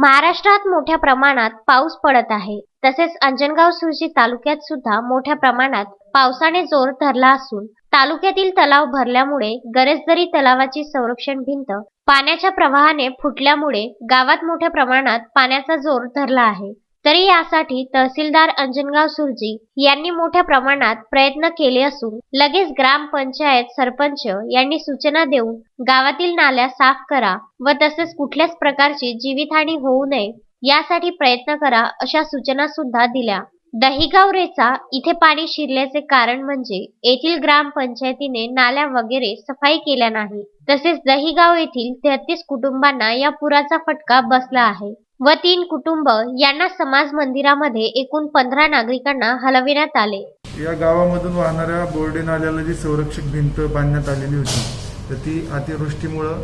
महाराष्ट्रात मोठ्या प्रमाणात पाऊस पडत आहे. तसेच अंजनगाव सुर्जी तालुक्यात सुद्धा मोठ्या प्रमाणात पावसाने जोर धरला असून तालुक्यातील तलाव भरल्यामुळे गरजदरी तलावाची संरक्षण भिंत पाण्याच्या प्रवाहाने फुटल्यामुळे गावात मोठ्या प्रमाणात पाण्याचा जोर धरला आहे. तरी यासाठी तहसीलदार अंजनगाव सुर्जी यांनी मोठ्या प्रमाणात प्रयत्न केले असून लगेच ग्रामपंचायत सरपंच यांनी सूचना देऊन गावातील नाल्या साफ करा व तसेच कुठल्याच प्रकारची जीवितहानी होऊ नये यासाठी प्रयत्न करा अशा सूचना सुद्धा दिल्या. दहिगाव रेचा इथे पाणी शिरल्याचे कारण म्हणजे येथील ग्रामपंचायतीने नाल्या वगैरे सफाई केल्या नाही. तसेच दहिगाव येथील 33 कुटुंबांना या पुराचा फटका बसला आहे व 3 कुटुंब यांना समाज मंदिरामध्ये एकूण 15 नागरिकांना हलविण्यात आले. या गावामधून वाहणाऱ्या बोर्डे नाल्याला जी संरक्षक भिंत बांधण्यात आलेली होती तर ती अतिवृष्टीमुळे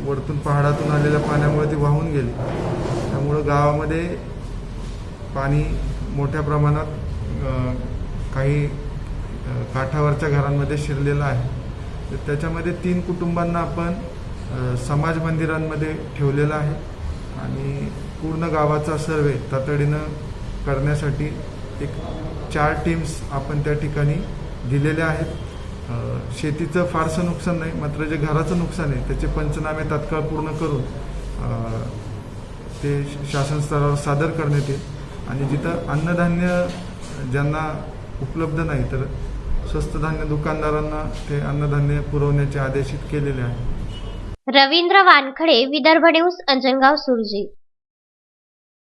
वरतून पहाडातून आलेल्या पाण्यामुळे ती वाहून गेली. त्यामुळे गावामध्ये पाणी मोठ्या प्रमाणात काही काठावरच्या घरांमध्ये शिरलेलं आहे. तर त्याच्यामध्ये 3 कुटुंबांना आपण समाज मंदिरांमध्ये ठेवलेलं आहे आणि पूर्ण गावाचा सर्वे तातडीनं करण्यासाठी 4 टीम्स आपण त्या ठिकाणी दिलेल्या आहेत. शेतीचं फारसं नुकसान नाही, मात्र जे घराचं नुकसान आहे त्याचे पंचनामे तात्काळ पूर्ण करून ते शासन स्तरावर सादर करण्यात येईल आणि जिथं अन्नधान्य ज्यांना उपलब्ध नाही तर स्वस्त धान्य दुकानदारांना ते अन्नधान्य पुरवण्याचे आदेशित केलेले आहे. रवींद्र वानखडे, विदर्भ न्यूज, अंजनगाव सुर्जी.